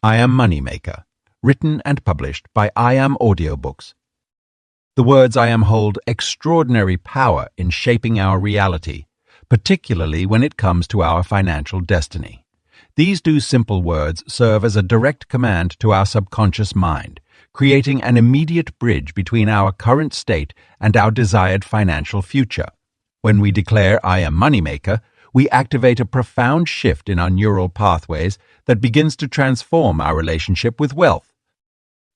I Am Moneymaker, written and published by I Am Audiobooks. The words I Am hold extraordinary power in shaping our reality, particularly when it comes to our financial destiny. These two simple words serve as a direct command to our subconscious mind, creating an immediate bridge between our current state and our desired financial future. When we declare I Am Moneymaker, we activate a profound shift in our neural pathways that begins to transform our relationship with wealth.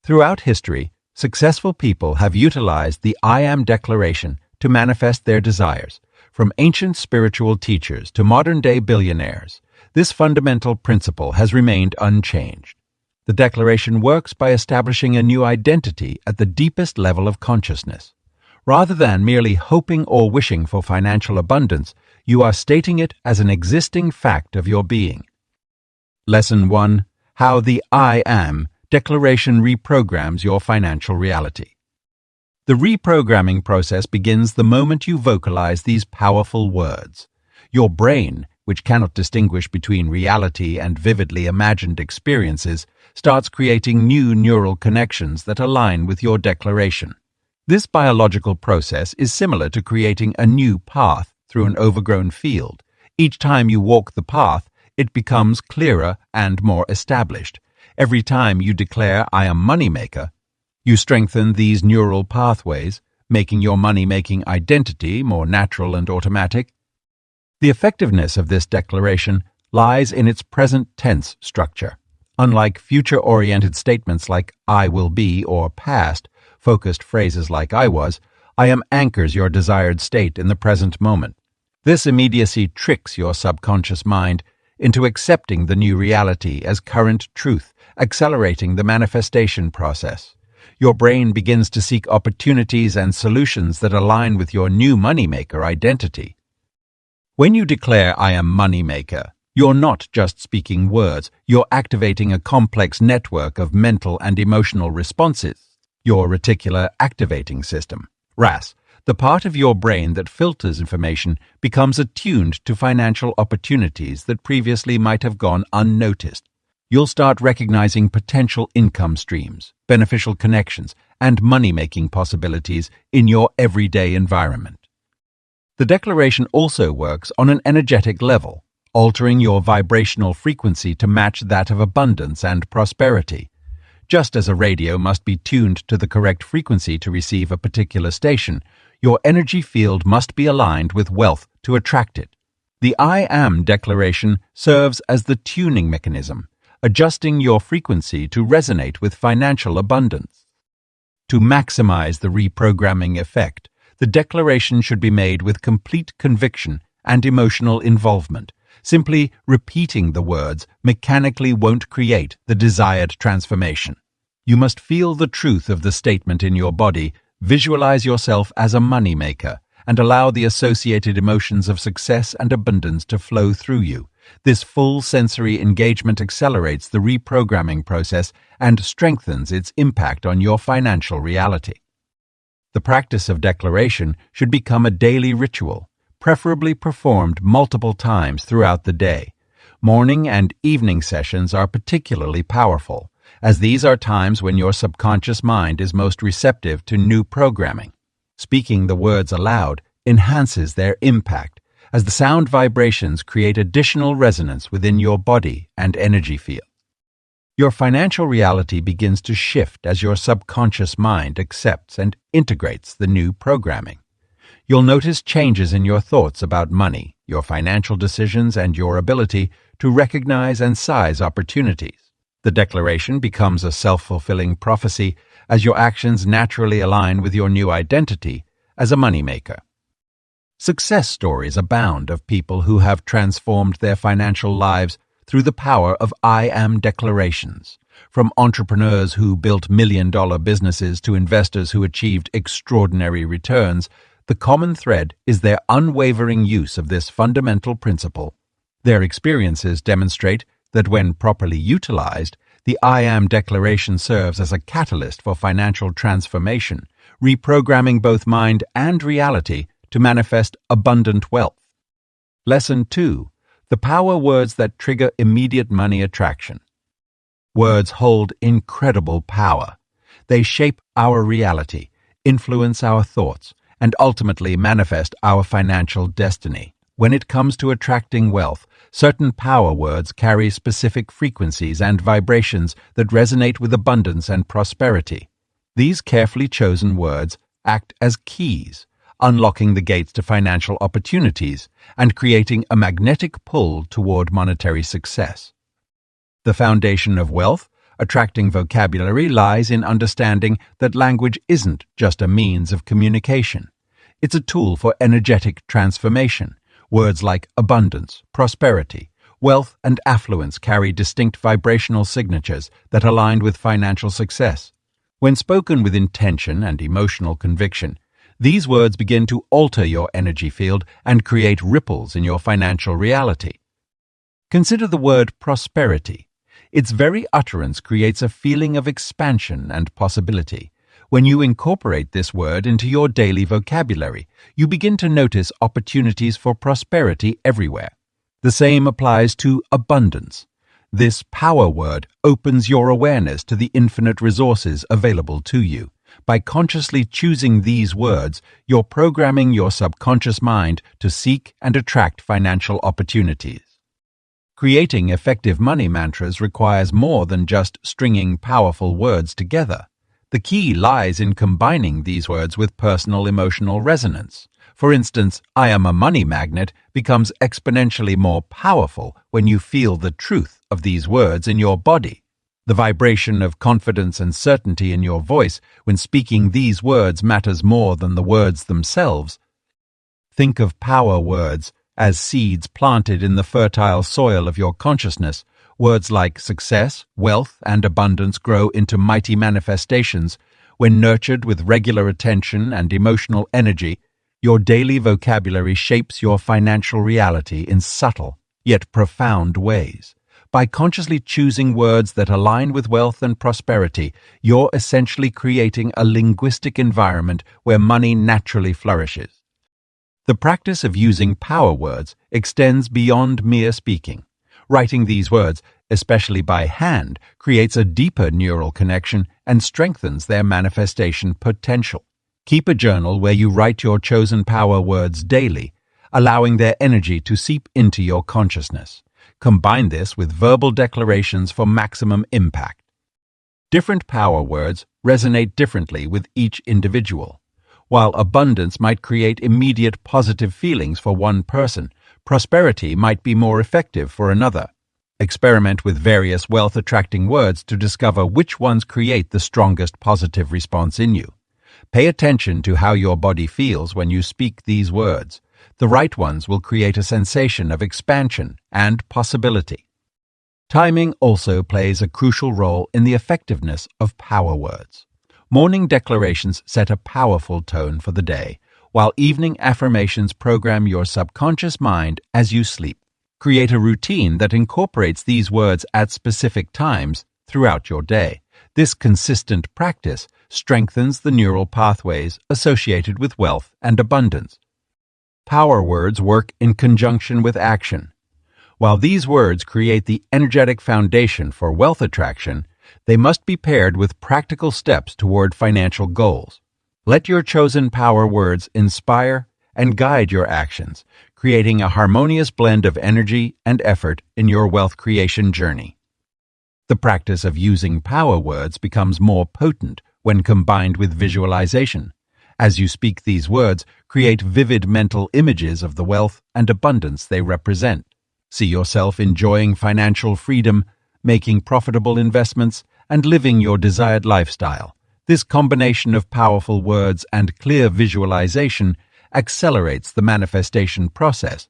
Throughout history, successful people have utilized the I Am declaration to manifest their desires. From ancient spiritual teachers to modern-day billionaires, this fundamental principle has remained unchanged. The declaration works by establishing a new identity at the deepest level of consciousness. Rather than merely hoping or wishing for financial abundance, you are stating it as an existing fact of your being. Lesson 1. How the I Am declaration reprograms your financial reality. The reprogramming process begins the moment you vocalize these powerful words. Your brain, which cannot distinguish between reality and vividly imagined experiences, starts creating new neural connections that align with your declaration. This biological process is similar to creating a new path through an overgrown field. Each time you walk the path, it becomes clearer and more established. Every time you declare I Am Moneymaker, you strengthen these neural pathways, making your money-making identity more natural and automatic. The effectiveness of this declaration lies in its present tense structure. Unlike future-oriented statements like I will be or past-focused phrases like I was, I Am anchors your desired state in the present moment. This immediacy tricks your subconscious mind into accepting the new reality as current truth, accelerating the manifestation process. Your brain begins to seek opportunities and solutions that align with your new moneymaker identity. When you declare I Am Moneymaker, you're not just speaking words, you're activating a complex network of mental and emotional responses. Your reticular activating system, RAS, the part of your brain that filters information, becomes attuned to financial opportunities that previously might have gone unnoticed. You'll start recognizing potential income streams, beneficial connections, and money-making possibilities in your everyday environment. The declaration also works on an energetic level, altering your vibrational frequency to match that of abundance and prosperity. Just as a radio must be tuned to the correct frequency to receive a particular station, your energy field must be aligned with wealth to attract it. The I Am declaration serves as the tuning mechanism, adjusting your frequency to resonate with financial abundance. To maximize the reprogramming effect, the declaration should be made with complete conviction and emotional involvement. Simply repeating the words mechanically won't create the desired transformation. You must feel the truth of the statement in your body, visualize yourself as a moneymaker, and allow the associated emotions of success and abundance to flow through you. This full sensory engagement accelerates the reprogramming process and strengthens its impact on your financial reality. The practice of declaration should become a daily ritual, preferably performed multiple times throughout the day. Morning and evening sessions are particularly powerful, as these are times when your subconscious mind is most receptive to new programming. Speaking the words aloud enhances their impact, as the sound vibrations create additional resonance within your body and energy field. Your financial reality begins to shift as your subconscious mind accepts and integrates the new programming. You'll notice changes in your thoughts about money, your financial decisions, and your ability to recognize and size opportunities. The declaration becomes a self-fulfilling prophecy as your actions naturally align with your new identity as a moneymaker. Success stories abound of people who have transformed their financial lives through the power of I Am declarations. From entrepreneurs who built million-dollar businesses to investors who achieved extraordinary returns, the common thread is their unwavering use of this fundamental principle. Their experiences demonstrate that when properly utilized, the I Am declaration serves as a catalyst for financial transformation, reprogramming both mind and reality to manifest abundant wealth. Lesson 2. The power words that trigger immediate money attraction. Words hold incredible power. They shape our reality, influence our thoughts, and ultimately manifest our financial destiny. When it comes to attracting wealth, certain power words carry specific frequencies and vibrations that resonate with abundance and prosperity. These carefully chosen words act as keys, unlocking the gates to financial opportunities and creating a magnetic pull toward monetary success. The foundation of wealth, attracting vocabulary, lies in understanding that language isn't just a means of communication. It's a tool for energetic transformation. Words like abundance, prosperity, wealth, and affluence carry distinct vibrational signatures that align with financial success. When spoken with intention and emotional conviction, these words begin to alter your energy field and create ripples in your financial reality. Consider the word prosperity. Its very utterance creates a feeling of expansion and possibility. When you incorporate this word into your daily vocabulary, you begin to notice opportunities for prosperity everywhere. The same applies to abundance. This power word opens your awareness to the infinite resources available to you. By consciously choosing these words, you're programming your subconscious mind to seek and attract financial opportunities. Creating effective money mantras requires more than just stringing powerful words together. The key lies in combining these words with personal emotional resonance. For instance, "I am a money magnet" becomes exponentially more powerful when you feel the truth of these words in your body. The vibration of confidence and certainty in your voice when speaking these words matters more than the words themselves. Think of power words as seeds planted in the fertile soil of your consciousness. Words like success, wealth, and abundance grow into mighty manifestations when nurtured with regular attention and emotional energy. Your daily vocabulary shapes your financial reality in subtle, yet profound ways. By consciously choosing words that align with wealth and prosperity, you're essentially creating a linguistic environment where money naturally flourishes. The practice of using power words extends beyond mere speaking. Writing these words, especially by hand, creates a deeper neural connection and strengthens their manifestation potential. Keep a journal where you write your chosen power words daily, allowing their energy to seep into your consciousness. Combine this with verbal declarations for maximum impact. Different power words resonate differently with each individual. While abundance might create immediate positive feelings for one person, prosperity might be more effective for another. Experiment with various wealth-attracting words to discover which ones create the strongest positive response in you. Pay attention to how your body feels when you speak these words. The right ones will create a sensation of expansion and possibility. Timing also plays a crucial role in the effectiveness of power words. Morning declarations set a powerful tone for the day, while evening affirmations program your subconscious mind as you sleep. Create a routine that incorporates these words at specific times throughout your day. This consistent practice strengthens the neural pathways associated with wealth and abundance. Power words work in conjunction with action. While these words create the energetic foundation for wealth attraction, they must be paired with practical steps toward financial goals. Let your chosen power words inspire and guide your actions, creating a harmonious blend of energy and effort in your wealth creation journey. The practice of using power words becomes more potent when combined with visualization. As you speak these words, create vivid mental images of the wealth and abundance they represent. See yourself enjoying financial freedom, making profitable investments, and living your desired lifestyle. This combination of powerful words and clear visualization accelerates the manifestation process.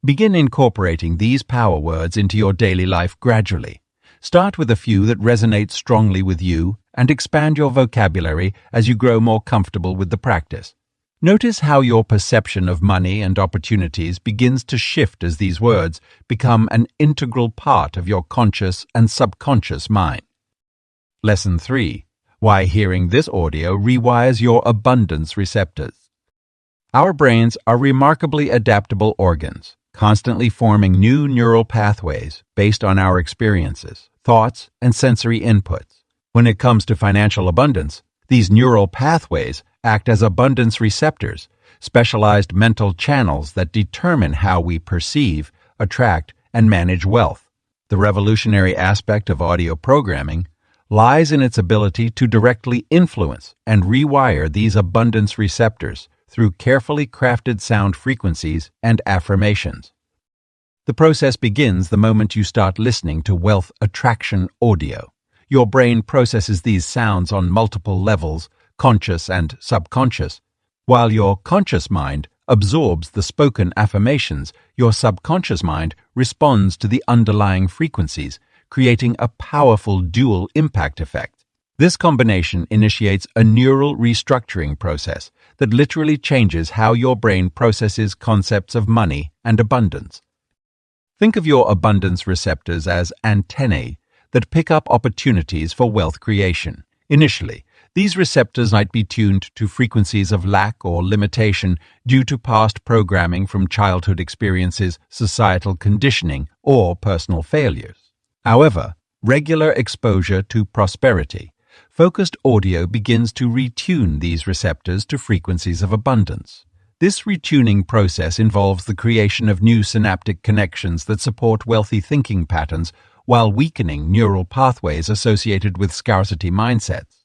Begin incorporating these power words into your daily life gradually. Start with a few that resonate strongly with you and expand your vocabulary as you grow more comfortable with the practice. Notice how your perception of money and opportunities begins to shift as these words become an integral part of your conscious and subconscious mind. Lesson 3. Why hearing this audio rewires your abundance receptors. Our brains are remarkably adaptable organs, constantly forming new neural pathways based on our experiences, thoughts, and sensory inputs. When it comes to financial abundance, these neural pathways act as abundance receptors, specialized mental channels that determine how we perceive, attract, and manage wealth. The revolutionary aspect of audio programming lies in its ability to directly influence and rewire these abundance receptors through carefully crafted sound frequencies and affirmations. The process begins the moment you start listening to wealth attraction audio. Your brain processes these sounds on multiple levels, conscious and subconscious. While your conscious mind absorbs the spoken affirmations, your subconscious mind responds to the underlying frequencies, creating a powerful dual impact effect. This combination initiates a neural restructuring process that literally changes how your brain processes concepts of money and abundance. Think of your abundance receptors as antennae that pick up opportunities for wealth creation. Initially, these receptors might be tuned to frequencies of lack or limitation due to past programming from childhood experiences, societal conditioning, or personal failures. However, regular exposure to prosperity, focused audio begins to retune these receptors to frequencies of abundance. This retuning process involves the creation of new synaptic connections that support wealthy thinking patterns while weakening neural pathways associated with scarcity mindsets.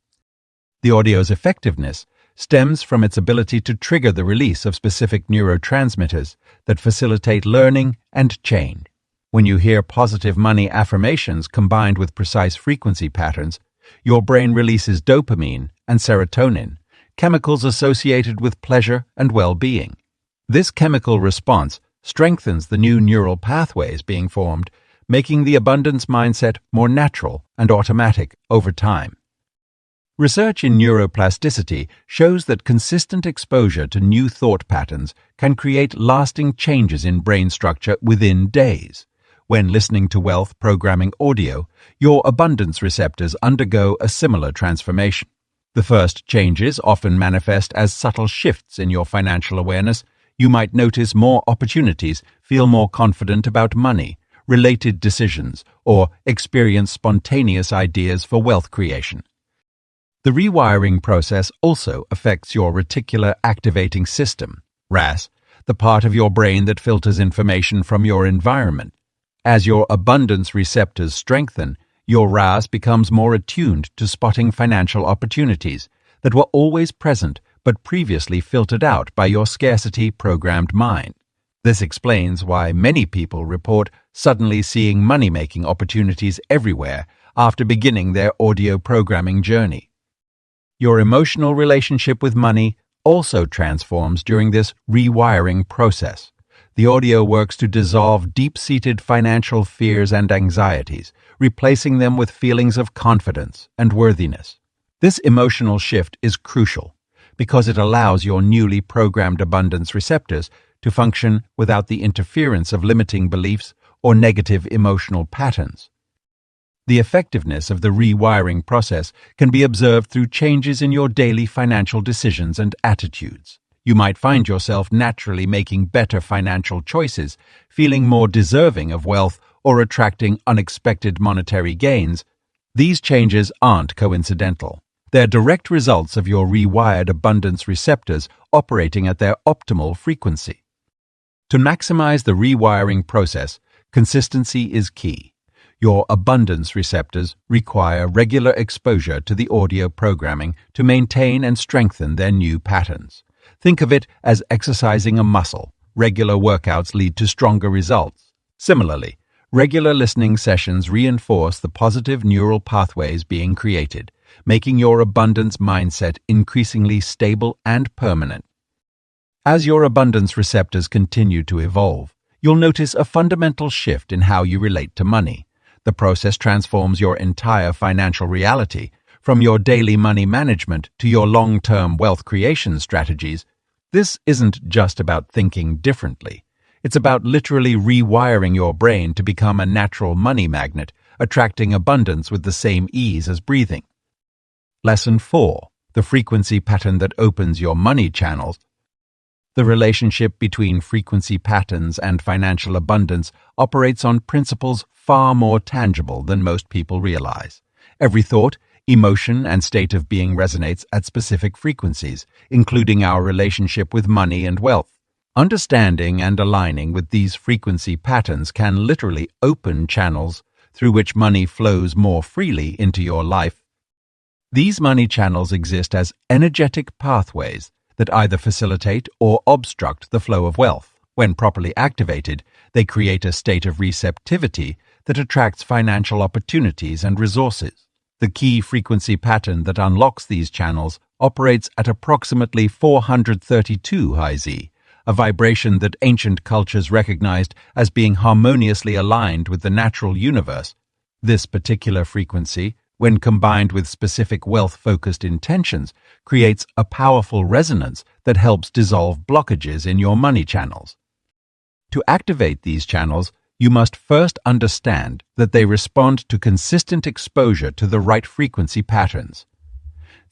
The audio's effectiveness stems from its ability to trigger the release of specific neurotransmitters that facilitate learning and change. When you hear positive money affirmations combined with precise frequency patterns, your brain releases dopamine and serotonin, chemicals associated with pleasure and well-being. This chemical response strengthens the new neural pathways being formed, making the abundance mindset more natural and automatic over time. Research in neuroplasticity shows that consistent exposure to new thought patterns can create lasting changes in brain structure within days. When listening to wealth programming audio, your abundance receptors undergo a similar transformation. The first changes often manifest as subtle shifts in your financial awareness. You might notice more opportunities, feel more confident about money, related decisions, or experience spontaneous ideas for wealth creation. The rewiring process also affects your reticular activating system, RAS, the part of your brain that filters information from your environment. As your abundance receptors strengthen, your RAS becomes more attuned to spotting financial opportunities that were always present but previously filtered out by your scarcity-programmed mind. This explains why many people report suddenly seeing money-making opportunities everywhere after beginning their audio programming journey. Your emotional relationship with money also transforms during this rewiring process. The audio works to dissolve deep-seated financial fears and anxieties, replacing them with feelings of confidence and worthiness. This emotional shift is crucial because it allows your newly programmed abundance receptors to function without the interference of limiting beliefs or negative emotional patterns. The effectiveness of the rewiring process can be observed through changes in your daily financial decisions and attitudes. You might find yourself naturally making better financial choices, feeling more deserving of wealth, or attracting unexpected monetary gains. These changes aren't coincidental. They're direct results of your rewired abundance receptors operating at their optimal frequency. To maximize the rewiring process, consistency is key. Your abundance receptors require regular exposure to the audio programming to maintain and strengthen their new patterns. Think of it as exercising a muscle. Regular workouts lead to stronger results. Similarly, regular listening sessions reinforce the positive neural pathways being created, making your abundance mindset increasingly stable and permanent. As your abundance receptors continue to evolve, you'll notice a fundamental shift in how you relate to money. The process transforms your entire financial reality, from your daily money management to your long-term wealth creation strategies. This isn't just about thinking differently. It's about literally rewiring your brain to become a natural money magnet, attracting abundance with the same ease as breathing. Lesson 4. The frequency pattern that opens your money channels. The relationship between frequency patterns and financial abundance operates on principles far more tangible than most people realize. Every thought, emotion, and state of being resonates at specific frequencies, including our relationship with money and wealth. Understanding and aligning with these frequency patterns can literally open channels through which money flows more freely into your life. These money channels exist as energetic pathways that either facilitate or obstruct the flow of wealth. When properly activated, they create a state of receptivity that attracts financial opportunities and resources. The key frequency pattern that unlocks these channels operates at approximately 432 Hz, a vibration that ancient cultures recognized as being harmoniously aligned with the natural universe. This particular frequency, when combined with specific wealth-focused intentions, creates a powerful resonance that helps dissolve blockages in your money channels. To activate these channels, you must first understand that they respond to consistent exposure to the right frequency patterns.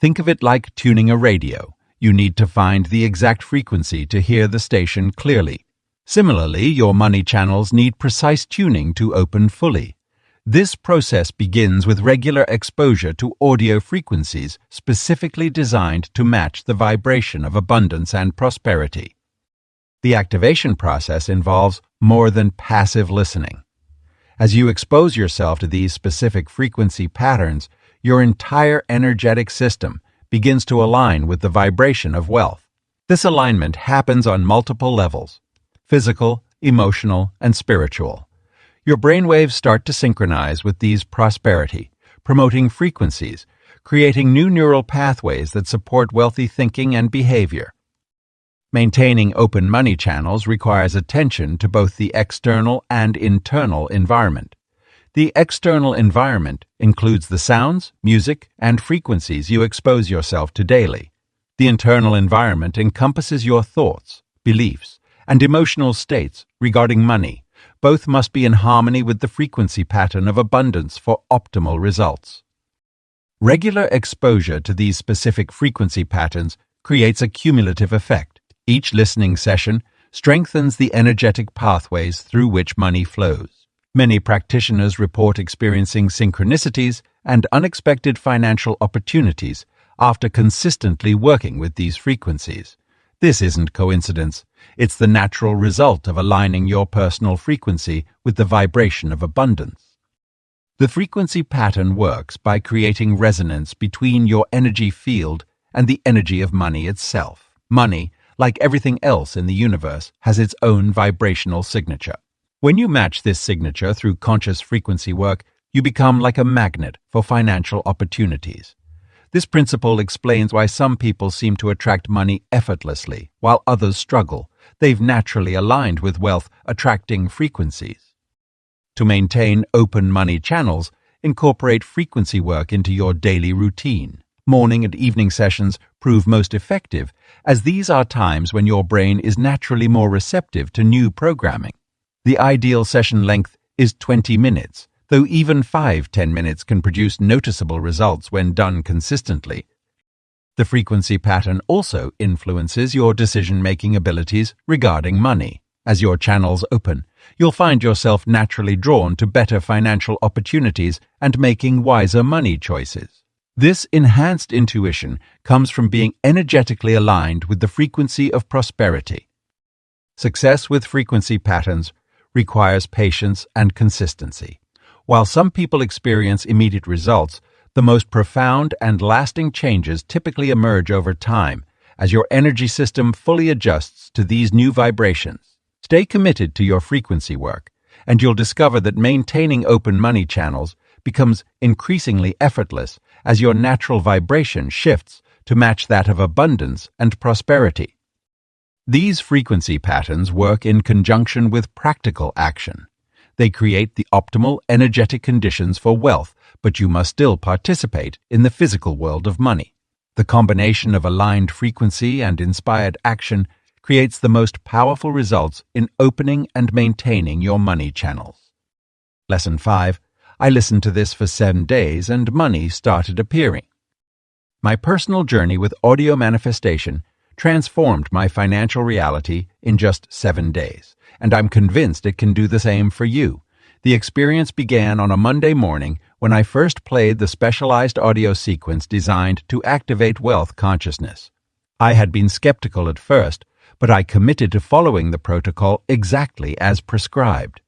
Think of it like tuning a radio. You need to find the exact frequency to hear the station clearly. Similarly, your money channels need precise tuning to open fully. This process begins with regular exposure to audio frequencies specifically designed to match the vibration of abundance and prosperity. The activation process involves more than passive listening. As you expose yourself to these specific frequency patterns, your entire energetic system begins to align with the vibration of wealth. This alignment happens on multiple levels: physical, emotional, and spiritual. Your brainwaves start to synchronize with these prosperity, promoting frequencies, creating new neural pathways that support wealthy thinking and behavior. Maintaining open money channels requires attention to both the external and internal environment. The external environment includes the sounds, music, and frequencies you expose yourself to daily. The internal environment encompasses your thoughts, beliefs, and emotional states regarding money. Both must be in harmony with the frequency pattern of abundance for optimal results. Regular exposure to these specific frequency patterns creates a cumulative effect. Each listening session strengthens the energetic pathways through which money flows. Many practitioners report experiencing synchronicities and unexpected financial opportunities after consistently working with these frequencies. This isn't coincidence. It's the natural result of aligning your personal frequency with the vibration of abundance. The frequency pattern works by creating resonance between your energy field and the energy of money itself. Money, like everything else in the universe, has its own vibrational signature. When you match this signature through conscious frequency work, you become like a magnet for financial opportunities. This principle explains why some people seem to attract money effortlessly, while others struggle. They've naturally aligned with wealth, attracting frequencies. To maintain open money channels, incorporate frequency work into your daily routine. Morning and evening sessions prove most effective, as these are times when your brain is naturally more receptive to new programming. The ideal session length is 20 minutes, though even 5-10 minutes can produce noticeable results when done consistently. The frequency pattern also influences your decision-making abilities regarding money. As your channels open, you'll find yourself naturally drawn to better financial opportunities and making wiser money choices. This enhanced intuition comes from being energetically aligned with the frequency of prosperity. Success with frequency patterns requires patience and consistency. While some people experience immediate results, the most profound and lasting changes typically emerge over time as your energy system fully adjusts to these new vibrations. Stay committed to your frequency work, and you'll discover that maintaining open money channels becomes increasingly effortless as your natural vibration shifts to match that of abundance and prosperity. These frequency patterns work in conjunction with practical action. They create the optimal energetic conditions for wealth, but you must still participate in the physical world of money. The combination of aligned frequency and inspired action creates the most powerful results in opening and maintaining your money channels. Lesson 5. I listened to this for 7 days and money started appearing. My personal journey with audio manifestation transformed my financial reality in just 7 days, and I'm convinced it can do the same for you. The experience began on a Monday morning when I first played the specialized audio sequence designed to activate wealth consciousness. I had been skeptical at first, but I committed to following the protocol exactly as prescribed.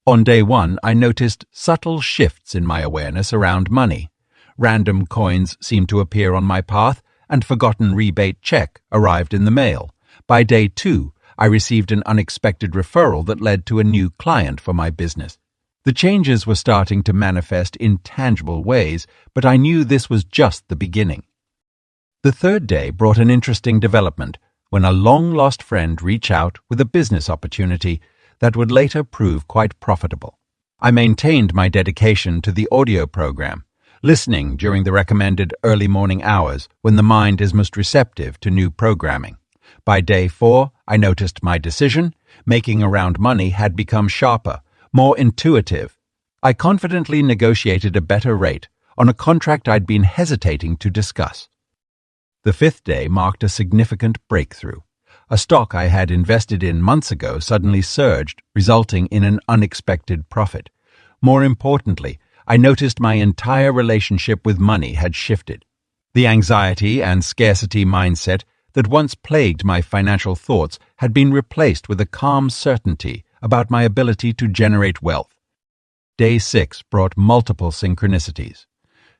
On day 1, I noticed subtle shifts in my awareness around money. Random coins seemed to appear on my path, and forgotten rebate check arrived in the mail. By day 2, I received an unexpected referral that led to a new client for my business. The changes were starting to manifest in tangible ways, but I knew this was just the beginning. The third day brought an interesting development when a long-lost friend reached out with a business opportunity that would later prove quite profitable. I maintained my dedication to the audio program, listening during the recommended early morning hours when the mind is most receptive to new programming. By day 4, I noticed my decision making around money had become sharper, more intuitive. I confidently negotiated a better rate on a contract I'd been hesitating to discuss. The 5th day marked a significant breakthrough. A stock I had invested in months ago suddenly surged, resulting in an unexpected profit. More importantly, I noticed my entire relationship with money had shifted. The anxiety and scarcity mindset that once plagued my financial thoughts had been replaced with a calm certainty about my ability to generate wealth. Day 6 brought multiple synchronicities.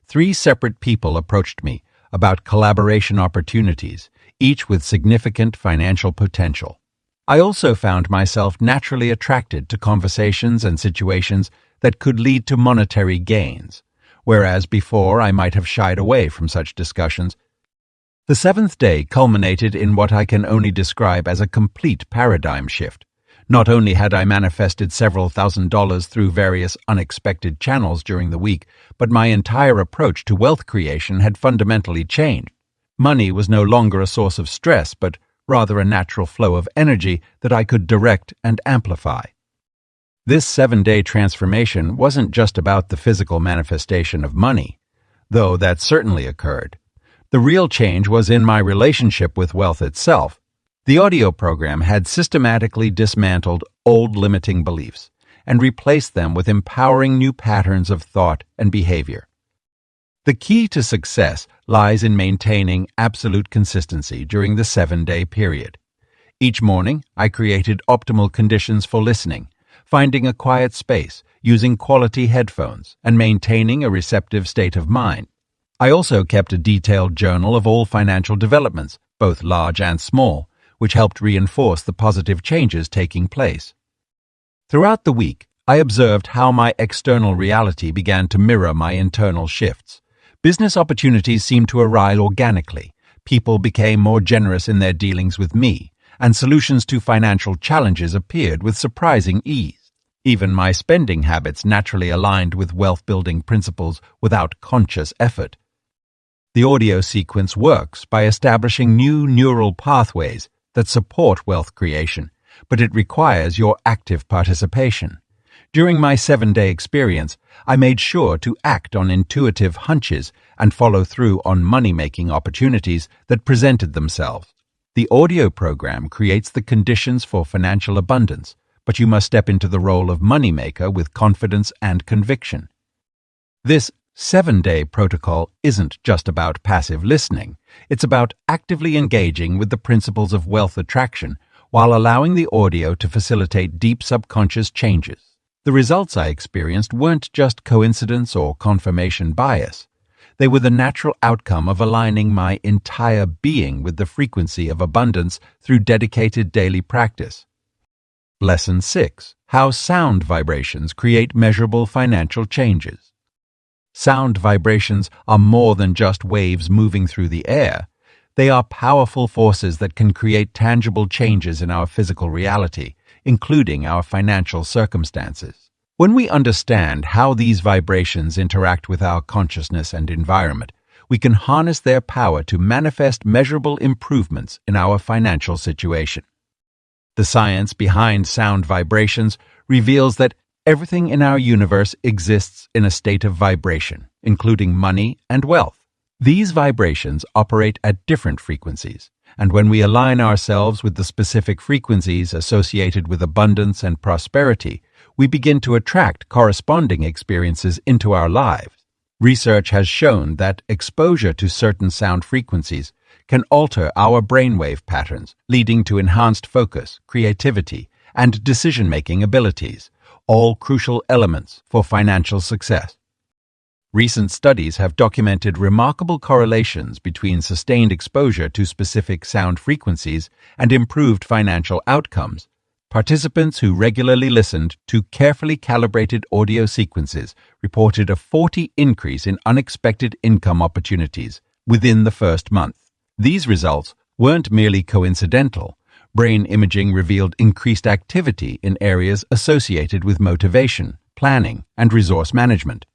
3 separate people approached me about collaboration opportunities, each with significant financial potential. I also found myself naturally attracted to conversations and situations that could lead to monetary gains, whereas before I might have shied away from such discussions. The 7th day culminated in what I can only describe as a complete paradigm shift. Not only had I manifested several $1,000s through various unexpected channels during the week, but my entire approach to wealth creation had fundamentally changed. Money was no longer a source of stress, but rather a natural flow of energy that I could direct and amplify. This 7-day transformation wasn't just about the physical manifestation of money, though that certainly occurred. The real change was in my relationship with wealth itself. The audio program had systematically dismantled old limiting beliefs and replaced them with empowering new patterns of thought and behavior. The key to success lies in maintaining absolute consistency during the 7-day period. Each morning, I created optimal conditions for listening, finding a quiet space, using quality headphones, and maintaining a receptive state of mind. I also kept a detailed journal of all financial developments, both large and small, which helped reinforce the positive changes taking place. Throughout the week, I observed how my external reality began to mirror my internal shifts. Business opportunities seemed to arise organically, people became more generous in their dealings with me, and solutions to financial challenges appeared with surprising ease. Even my spending habits naturally aligned with wealth-building principles without conscious effort. The audio sequence works by establishing new neural pathways that support wealth creation, but it requires your active participation. During my 7-day experience, I made sure to act on intuitive hunches and follow through on money-making opportunities that presented themselves. The audio program creates the conditions for financial abundance, but you must step into the role of moneymaker with confidence and conviction. This 7-day protocol isn't just about passive listening. It's about actively engaging with the principles of wealth attraction while allowing the audio to facilitate deep subconscious changes. The results I experienced weren't just coincidence or confirmation bias. They were the natural outcome of aligning my entire being with the frequency of abundance through dedicated daily practice. Lesson 6. How sound vibrations create measurable financial changes. Sound vibrations are more than just waves moving through the air. They are powerful forces that can create tangible changes in our physical reality, including our financial circumstances. When we understand how these vibrations interact with our consciousness and environment, we can harness their power to manifest measurable improvements in our financial situation. The science behind sound vibrations reveals that everything in our universe exists in a state of vibration, including money and wealth. These vibrations operate at different frequencies, And when we align ourselves with the specific frequencies associated with abundance and prosperity, we begin to attract corresponding experiences into our lives. Research has shown that exposure to certain sound frequencies can alter our brainwave patterns, leading to enhanced focus, creativity, and decision-making abilities, all crucial elements for financial success. Recent studies have documented remarkable correlations between sustained exposure to specific sound frequencies and improved financial outcomes. Participants who regularly listened to carefully calibrated audio sequences reported a 40% increase in unexpected income opportunities within the first month. These results weren't merely coincidental. Brain imaging revealed increased activity in areas associated with motivation, planning, and resource management.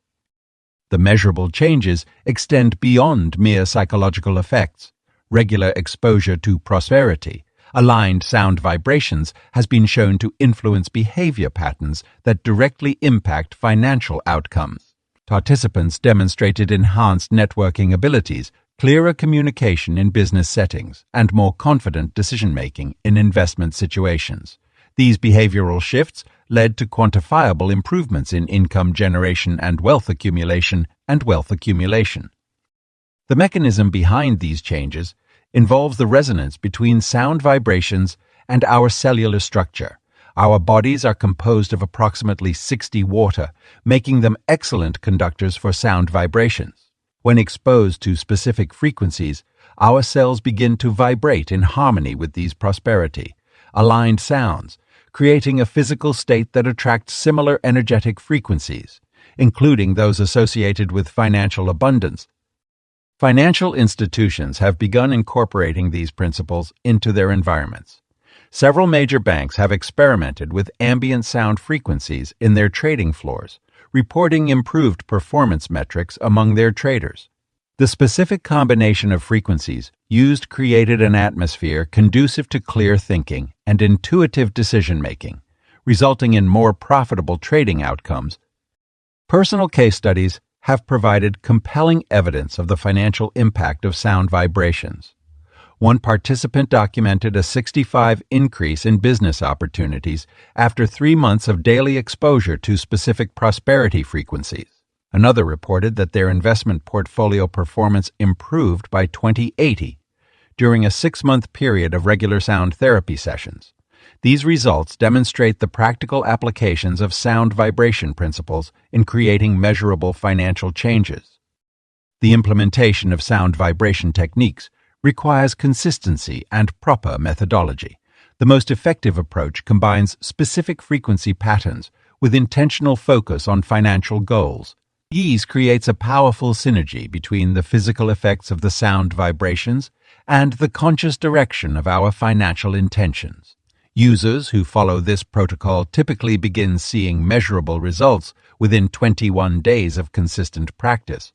The measurable changes extend beyond mere psychological effects. Regular exposure to prosperity, aligned sound vibrations, has been shown to influence behavior patterns that directly impact financial outcomes. Participants demonstrated enhanced networking abilities, clearer communication in business settings, and more confident decision-making in investment situations. These behavioral shifts led to quantifiable improvements in income generation and wealth accumulation. The mechanism behind these changes involves the resonance between sound vibrations and our cellular structure. Our bodies are composed of approximately 60 water, making them excellent conductors for sound vibrations. When exposed to specific frequencies, our cells begin to vibrate in harmony with these prosperity, aligned sounds, creating a physical state that attracts similar energetic frequencies, including those associated with financial abundance. Financial institutions have begun incorporating these principles into their environments. Several major banks have experimented with ambient sound frequencies in their trading floors, reporting improved performance metrics among their traders. The specific combination of frequencies used created an atmosphere conducive to clear thinking and intuitive decision-making, resulting in more profitable trading outcomes. Personal case studies have provided compelling evidence of the financial impact of sound vibrations. One participant documented a 65% increase in business opportunities after 3 months of daily exposure to specific prosperity frequencies. Another reported that their investment portfolio performance improved by 20/80 during a 6-month period of regular sound therapy sessions. These results demonstrate the practical applications of sound vibration principles in creating measurable financial changes. The implementation of sound vibration techniques requires consistency and proper methodology. The most effective approach combines specific frequency patterns with intentional focus on financial goals. These creates a powerful synergy between the physical effects of the sound vibrations and the conscious direction of our financial intentions. Users who follow this protocol typically begin seeing measurable results within 21 days of consistent practice.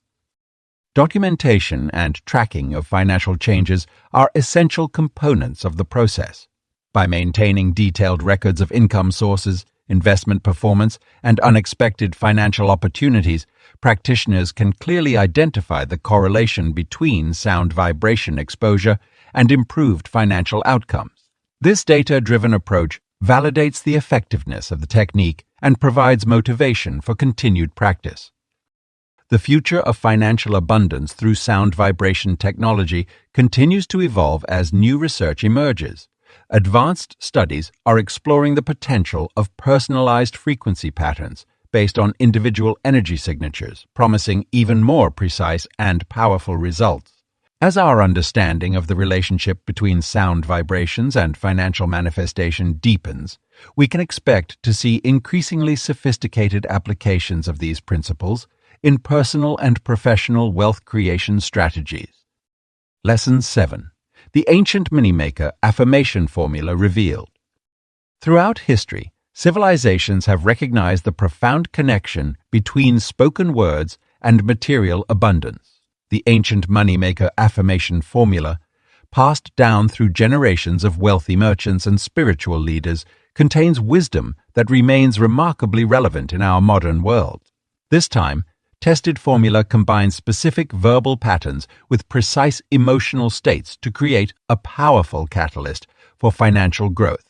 Documentation and tracking of financial changes are essential components of the process. By maintaining detailed records of income sources, investment performance, and unexpected financial opportunities, practitioners can clearly identify the correlation between sound vibration exposure and improved financial outcomes. This data-driven approach validates the effectiveness of the technique and provides motivation for continued practice. The future of financial abundance through sound vibration technology continues to evolve as new research emerges. Advanced studies are exploring the potential of personalized frequency patterns based on individual energy signatures, promising even more precise and powerful results. As our understanding of the relationship between sound vibrations and financial manifestation deepens, we can expect to see increasingly sophisticated applications of these principles in personal and professional wealth creation strategies. Lesson 7. The ancient moneymaker affirmation formula revealed. Throughout history, civilizations have recognized the profound connection between spoken words and material abundance. The ancient moneymaker affirmation formula, passed down through generations of wealthy merchants and spiritual leaders, contains wisdom that remains remarkably relevant in our modern world. This time, tested formula combines specific verbal patterns with precise emotional states to create a powerful catalyst for financial growth.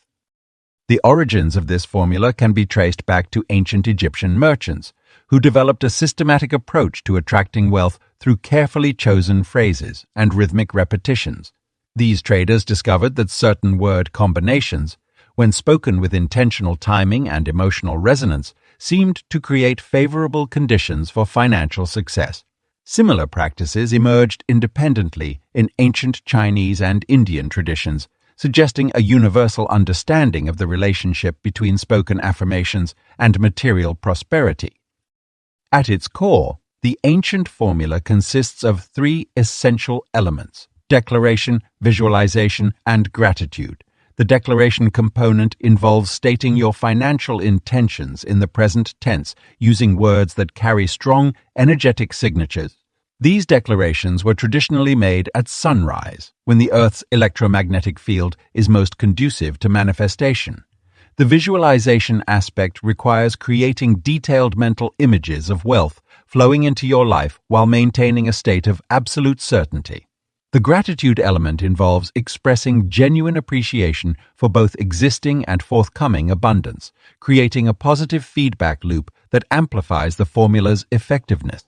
The origins of this formula can be traced back to ancient Egyptian merchants, who developed a systematic approach to attracting wealth through carefully chosen phrases and rhythmic repetitions. These traders discovered that certain word combinations, when spoken with intentional timing and emotional resonance, seemed to create favorable conditions for financial success. Similar practices emerged independently in ancient Chinese and Indian traditions, suggesting a universal understanding of the relationship between spoken affirmations and material prosperity. At its core, the ancient formula consists of three essential elements: declaration, visualization, and gratitude. The declaration component involves stating your financial intentions in the present tense using words that carry strong, energetic signatures. These declarations were traditionally made at sunrise, when the Earth's electromagnetic field is most conducive to manifestation. The visualization aspect requires creating detailed mental images of wealth flowing into your life while maintaining a state of absolute certainty. The gratitude element involves expressing genuine appreciation for both existing and forthcoming abundance, creating a positive feedback loop that amplifies the formula's effectiveness.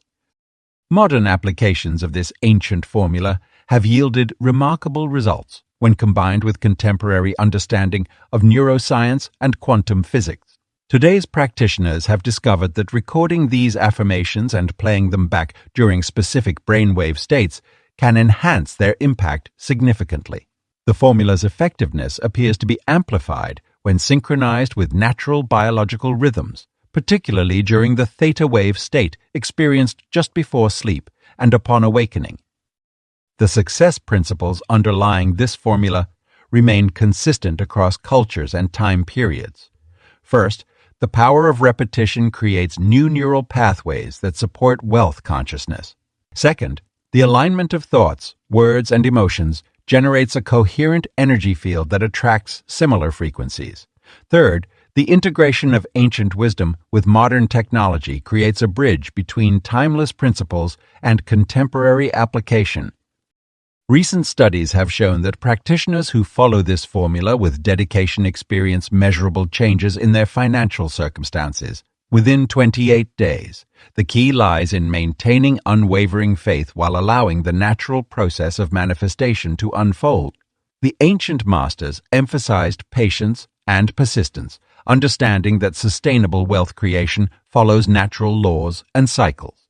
Modern applications of this ancient formula have yielded remarkable results when combined with contemporary understanding of neuroscience and quantum physics. Today's practitioners have discovered that recording these affirmations and playing them back during specific brainwave states can enhance their impact significantly. The formula's effectiveness appears to be amplified when synchronized with natural biological rhythms, particularly during the theta wave state experienced just before sleep and upon awakening. The success principles underlying this formula remain consistent across cultures and time periods. First, the power of repetition creates new neural pathways that support wealth consciousness. Second, the alignment of thoughts, words, and emotions generates a coherent energy field that attracts similar frequencies. Third, the integration of ancient wisdom with modern technology creates a bridge between timeless principles and contemporary application. Recent studies have shown that practitioners who follow this formula with dedication experience measurable changes in their financial circumstances within 28 days. The key lies in maintaining unwavering faith while allowing the natural process of manifestation to unfold. The ancient masters emphasized patience and persistence, understanding that sustainable wealth creation follows natural laws and cycles.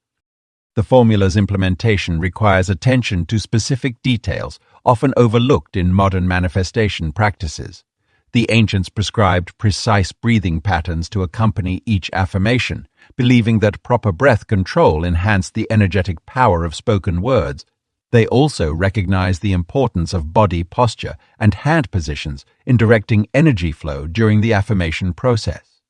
The formula's implementation requires attention to specific details, often overlooked in modern manifestation practices. The ancients prescribed precise breathing patterns to accompany each affirmation, believing that proper breath control enhanced the energetic power of spoken words. They also recognized the importance of body posture and hand positions in directing energy flow during the affirmation process.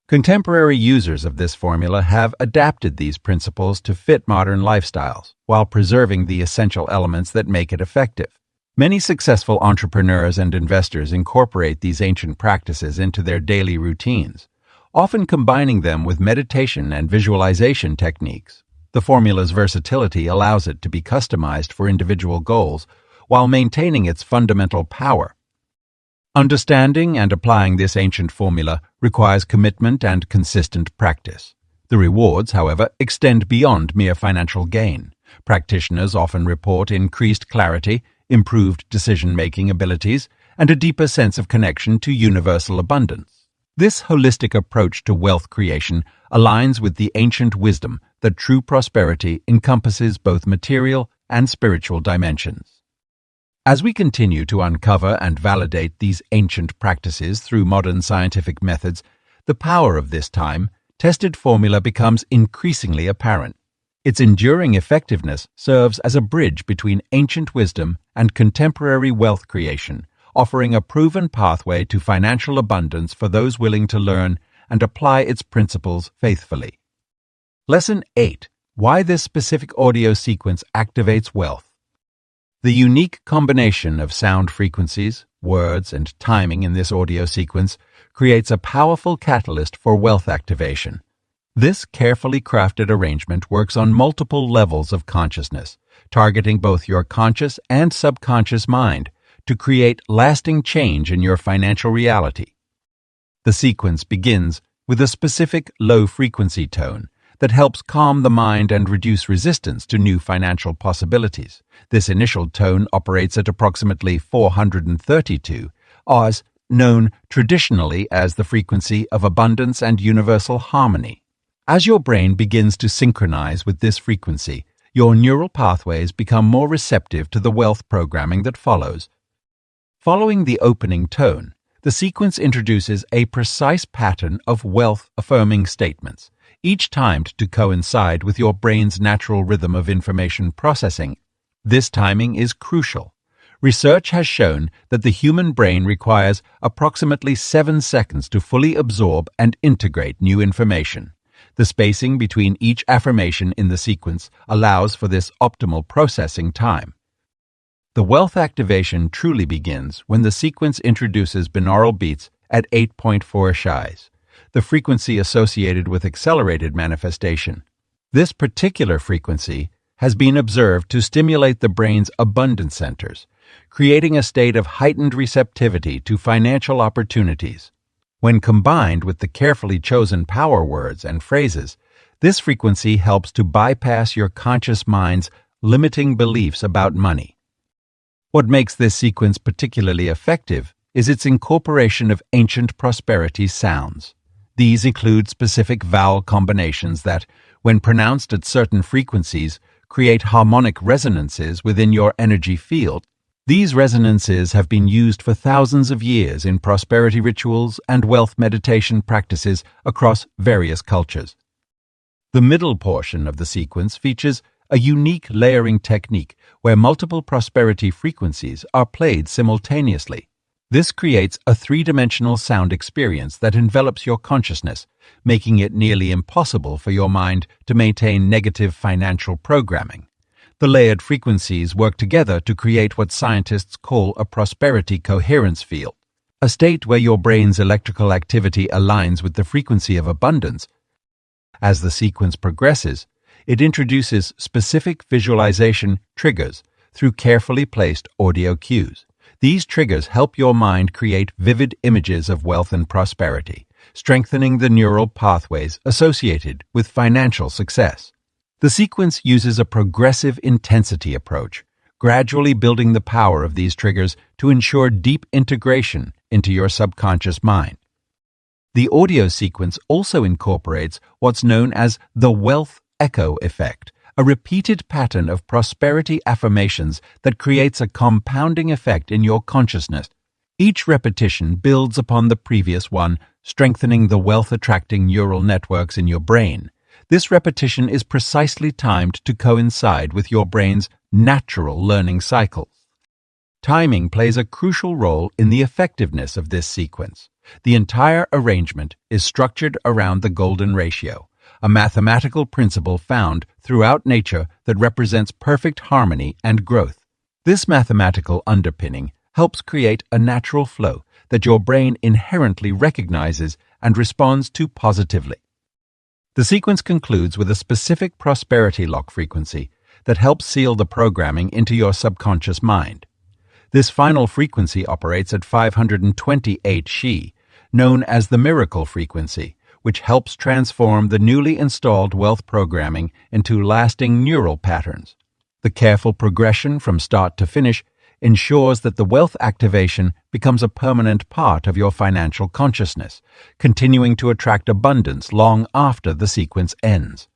Contemporary users of this formula have adapted these principles to fit modern lifestyles, while preserving the essential elements that make it effective. Many successful entrepreneurs and investors incorporate these ancient practices into their daily routines, often combining them with meditation and visualization techniques. The formula's versatility allows it to be customized for individual goals while maintaining its fundamental power. Understanding and applying this ancient formula requires commitment and consistent practice. The rewards, however, extend beyond mere financial gain. Practitioners often report increased clarity, improved decision-making abilities, and a deeper sense of connection to universal abundance. This holistic approach to wealth creation aligns with the ancient wisdom that true prosperity encompasses both material and spiritual dimensions. As we continue to uncover and validate these ancient practices through modern scientific methods, the power of this time-tested formula becomes increasingly apparent. Its enduring effectiveness serves as a bridge between ancient wisdom and contemporary wealth creation, offering a proven pathway to financial abundance for those willing to learn and apply its principles faithfully. Lesson 8. Why this specific audio sequence activates wealth. The unique combination of sound frequencies, words, and timing in this audio sequence creates a powerful catalyst for wealth activation. This carefully crafted arrangement works on multiple levels of consciousness, targeting both your conscious and subconscious mind to create lasting change in your financial reality. The sequence begins with a specific low-frequency tone that helps calm the mind and reduce resistance to new financial possibilities. This initial tone operates at approximately 432 Rs, known traditionally as the frequency of abundance and universal harmony. As your brain begins to synchronize with this frequency, your neural pathways become more receptive to the wealth programming that follows. Following the opening tone, the sequence introduces a precise pattern of wealth-affirming statements, each timed to coincide with your brain's natural rhythm of information processing. This timing is crucial. Research has shown that the human brain requires approximately 7 seconds to fully absorb and integrate new information. The spacing between each affirmation in the sequence allows for this optimal processing time. The wealth activation truly begins when the sequence introduces binaural beats at 8.4 shies, the frequency associated with accelerated manifestation. This particular frequency has been observed to stimulate the brain's abundance centers, creating a state of heightened receptivity to financial opportunities. When combined with the carefully chosen power words and phrases, this frequency helps to bypass your conscious mind's limiting beliefs about money. What makes this sequence particularly effective is its incorporation of ancient prosperity sounds. These include specific vowel combinations that, when pronounced at certain frequencies, create harmonic resonances within your energy field. These resonances have been used for thousands of years in prosperity rituals and wealth meditation practices across various cultures. The middle portion of the sequence features a unique layering technique where multiple prosperity frequencies are played simultaneously. This creates a three-dimensional sound experience that envelops your consciousness, making it nearly impossible for your mind to maintain negative financial programming. The layered frequencies work together to create what scientists call a prosperity coherence field, a state where your brain's electrical activity aligns with the frequency of abundance. As the sequence progresses, it introduces specific visualization triggers through carefully placed audio cues. These triggers help your mind create vivid images of wealth and prosperity, strengthening the neural pathways associated with financial success. The sequence uses a progressive intensity approach, gradually building the power of these triggers to ensure deep integration into your subconscious mind. The audio sequence also incorporates what's known as the wealth echo effect, a repeated pattern of prosperity affirmations that creates a compounding effect in your consciousness. Each repetition builds upon the previous one, strengthening the wealth-attracting neural networks in your brain. This repetition is precisely timed to coincide with your brain's natural learning cycles. Timing plays a crucial role in the effectiveness of this sequence. The entire arrangement is structured around the golden ratio, a mathematical principle found throughout nature that represents perfect harmony and growth. This mathematical underpinning helps create a natural flow that your brain inherently recognizes and responds to positively. The sequence concludes with a specific prosperity lock frequency that helps seal the programming into your subconscious mind. This final frequency operates at 528 Shi, known as the miracle frequency, which helps transform the newly installed wealth programming into lasting neural patterns. The careful progression from start to finish ensures that the wealth activation becomes a permanent part of your financial consciousness, continuing to attract abundance long after the sequence ends.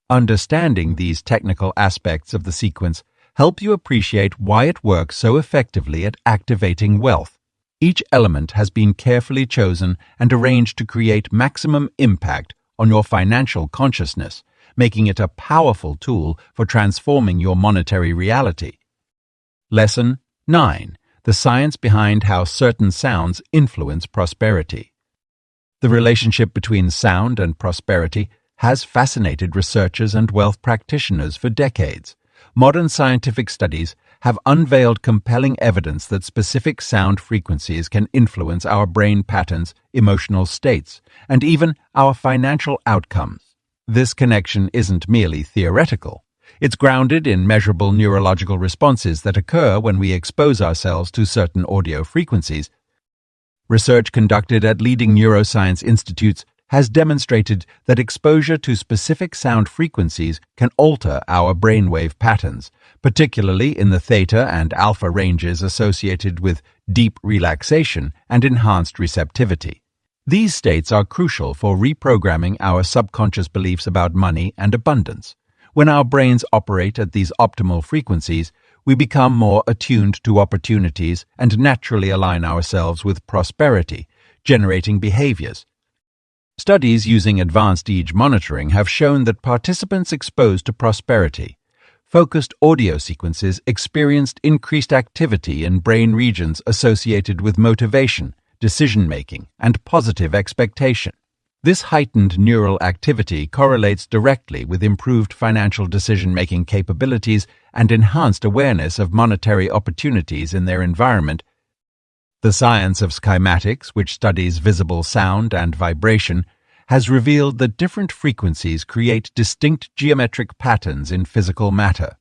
Understanding these technical aspects of the sequence help you appreciate why it works so effectively at activating wealth. Each element has been carefully chosen and arranged to create maximum impact on your financial consciousness, making it a powerful tool for transforming your monetary reality. Lesson 9. The science behind how certain sounds influence prosperity. The relationship between sound and prosperity has fascinated researchers and wealth practitioners for decades. Modern scientific studies have unveiled compelling evidence that specific sound frequencies can influence our brain patterns, emotional states, and even our financial outcomes. This connection isn't merely theoretical. It's grounded in measurable neurological responses that occur when we expose ourselves to certain audio frequencies. Research conducted at leading neuroscience institutes has demonstrated that exposure to specific sound frequencies can alter our brainwave patterns, particularly in the theta and alpha ranges associated with deep relaxation and enhanced receptivity. These states are crucial for reprogramming our subconscious beliefs about money and abundance. When our brains operate at these optimal frequencies, we become more attuned to opportunities and naturally align ourselves with prosperity, generating behaviors. Studies using advanced EEG monitoring have shown that participants exposed to prosperity focused audio sequences experienced increased activity in brain regions associated with motivation, decision-making, and positive expectation. This heightened neural activity correlates directly with improved financial decision-making capabilities and enhanced awareness of monetary opportunities in their environment. The science of schematics, which studies visible sound and vibration, has revealed that different frequencies create distinct geometric patterns in physical matter.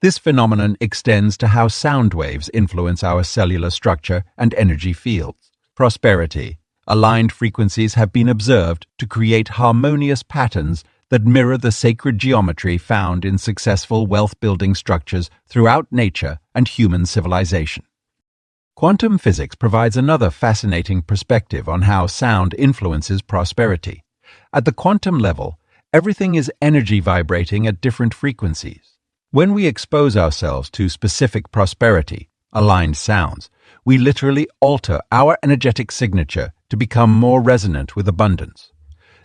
This phenomenon extends to how sound waves influence our cellular structure and energy fields. Prosperity. Aligned frequencies have been observed to create harmonious patterns that mirror the sacred geometry found in successful wealth-building structures throughout nature and human civilization. Quantum physics provides another fascinating perspective on how sound influences prosperity. At the quantum level, everything is energy vibrating at different frequencies. When we expose ourselves to specific prosperity, aligned sounds, we literally alter our energetic signature to become more resonant with abundance.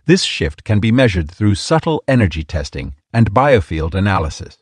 This shift can be measured through subtle energy testing and biofield analysis.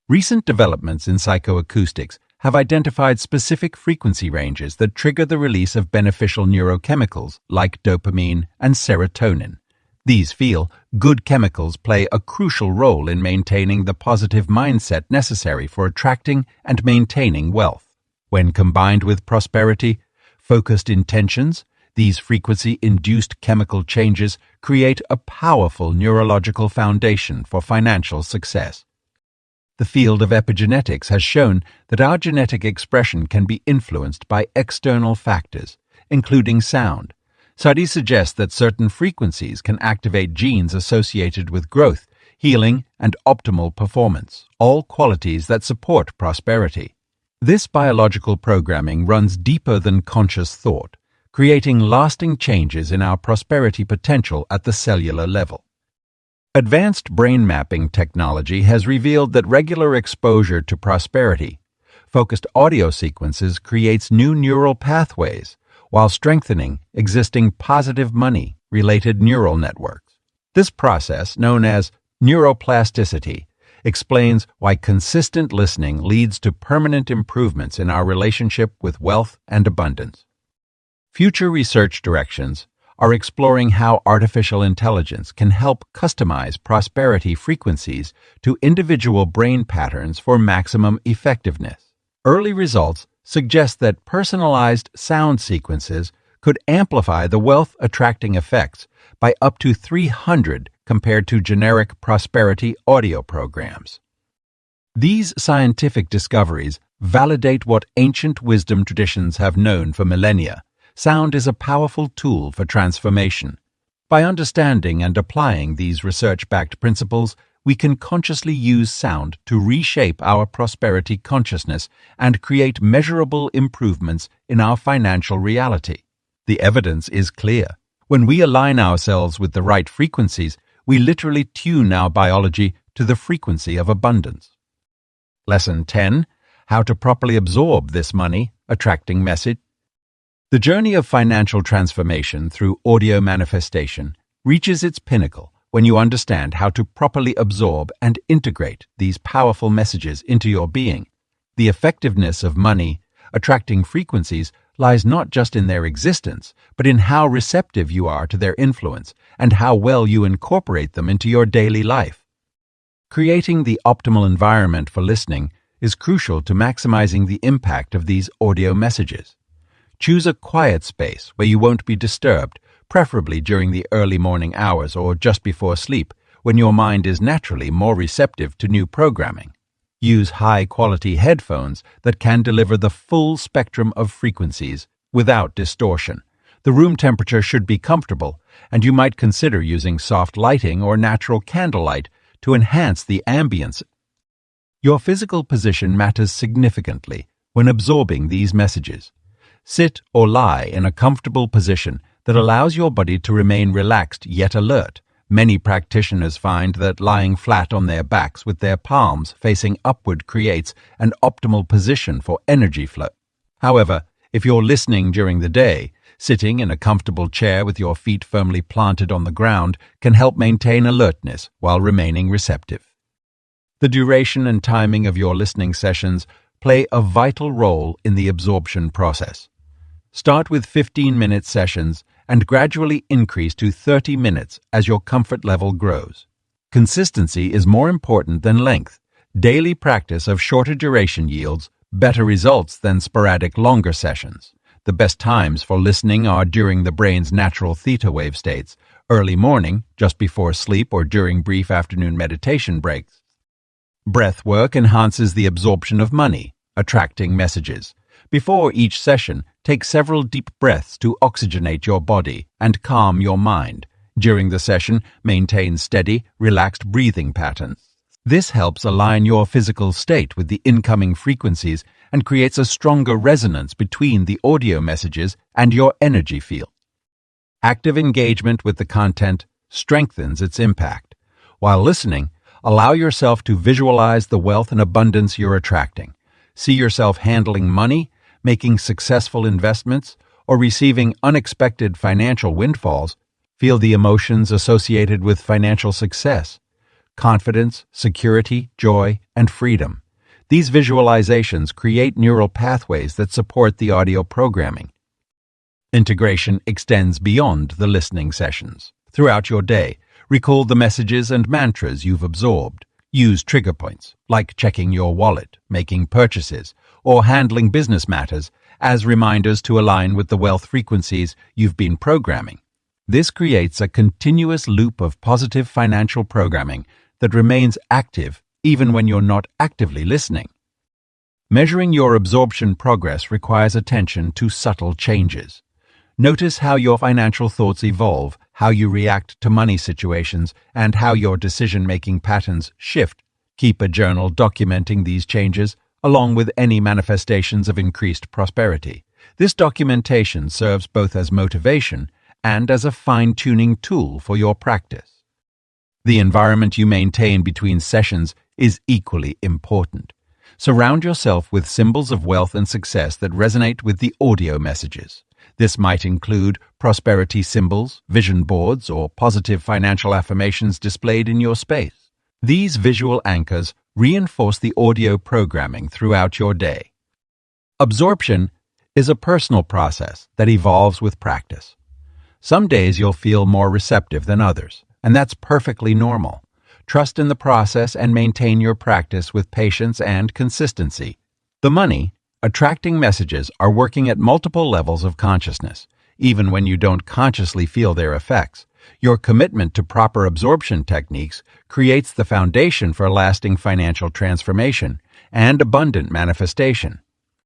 Recent developments in psychoacoustics have identified specific frequency ranges that trigger the release of beneficial neurochemicals like dopamine and serotonin. These feel-good chemicals play a crucial role in maintaining the positive mindset necessary for attracting and maintaining wealth. When combined with prosperity, focused intentions, these frequency-induced chemical changes create a powerful neurological foundation for financial success. The field of epigenetics has shown that our genetic expression can be influenced by external factors, including sound. Studies suggest that certain frequencies can activate genes associated with growth, healing, and optimal performance, all qualities that support prosperity. This biological programming runs deeper than conscious thought, creating lasting changes in our prosperity potential at the cellular level. Advanced brain mapping technology has revealed that regular exposure to prosperity-focused audio sequences creates new neural pathways while strengthening existing positive money-related neural networks. This process, known as neuroplasticity, explains why consistent listening leads to permanent improvements in our relationship with wealth and abundance. Future research directions are exploring how artificial intelligence can help customize prosperity frequencies to individual brain patterns for maximum effectiveness. Early results suggest that personalized sound sequences could amplify the wealth-attracting effects by up to 300 compared to generic prosperity audio programs. These scientific discoveries validate what ancient wisdom traditions have known for millennia. Sound is a powerful tool for transformation. By understanding and applying these research-backed principles, we can consciously use sound to reshape our prosperity consciousness and create measurable improvements in our financial reality. The evidence is clear. When we align ourselves with the right frequencies, we literally tune our biology to the frequency of abundance. Lesson 10. How to properly absorb this money-attracting message. The journey of financial transformation through audio manifestation reaches its pinnacle when you understand how to properly absorb and integrate these powerful messages into your being. The effectiveness of money-attracting frequencies lies not just in their existence, but in how receptive you are to their influence and how well you incorporate them into your daily life. Creating the optimal environment for listening is crucial to maximizing the impact of these audio messages. Choose a quiet space where you won't be disturbed, preferably during the early morning hours or just before sleep, when your mind is naturally more receptive to new programming. Use high-quality headphones that can deliver the full spectrum of frequencies without distortion. The room temperature should be comfortable, and you might consider using soft lighting or natural candlelight to enhance the ambience. Your physical position matters significantly when absorbing these messages. Sit or lie in a comfortable position that allows your body to remain relaxed yet alert. Many practitioners find that lying flat on their backs with their palms facing upward creates an optimal position for energy flow. However, if you're listening during the day, sitting in a comfortable chair with your feet firmly planted on the ground can help maintain alertness while remaining receptive. The duration and timing of your listening sessions play a vital role in the absorption process. Start with 15-minute sessions and gradually increase to 30 minutes as your comfort level grows. Consistency is more important than length. Daily practice of shorter duration yields better results than sporadic longer sessions. The best times for listening are during the brain's natural theta wave states, early morning, just before sleep, or during brief afternoon meditation breaks. Breath work enhances the absorption of money, attracting messages. Before each session, take several deep breaths to oxygenate your body and calm your mind. During the session, maintain steady, relaxed breathing patterns. This helps align your physical state with the incoming frequencies and creates a stronger resonance between the audio messages and your energy field. Active engagement with the content strengthens its impact. While listening, allow yourself to visualize the wealth and abundance you're attracting. See yourself handling money, making successful investments, or receiving unexpected financial windfalls. Feel the emotions associated with financial success: confidence, security, joy, and freedom. These visualizations create neural pathways that support the audio programming. Integration extends beyond the listening sessions. Throughout your day, recall the messages and mantras you've absorbed. Use trigger points, like checking your wallet, making purchases, or handling business matters, as reminders to align with the wealth frequencies you've been programming. This creates a continuous loop of positive financial programming that remains active even when you're not actively listening. Measuring your absorption progress requires attention to subtle changes. Notice how your financial thoughts evolve, how you react to money situations, and how your decision-making patterns shift. Keep a journal documenting these changes, along with any manifestations of increased prosperity. This documentation serves both as motivation and as a fine-tuning tool for your practice. The environment you maintain between sessions is equally important. Surround yourself with symbols of wealth and success that resonate with the audio messages. This might include prosperity symbols, vision boards, or positive financial affirmations displayed in your space. These visual anchors reinforce the audio programming throughout your day. Absorption is a personal process that evolves with practice. Some days you'll feel more receptive than others, and that's perfectly normal. Trust in the process and maintain your practice with patience and consistency. The money attracting messages are working at multiple levels of consciousness, even when you don't consciously feel their effects. Your commitment to proper absorption techniques creates the foundation for lasting financial transformation and abundant manifestation.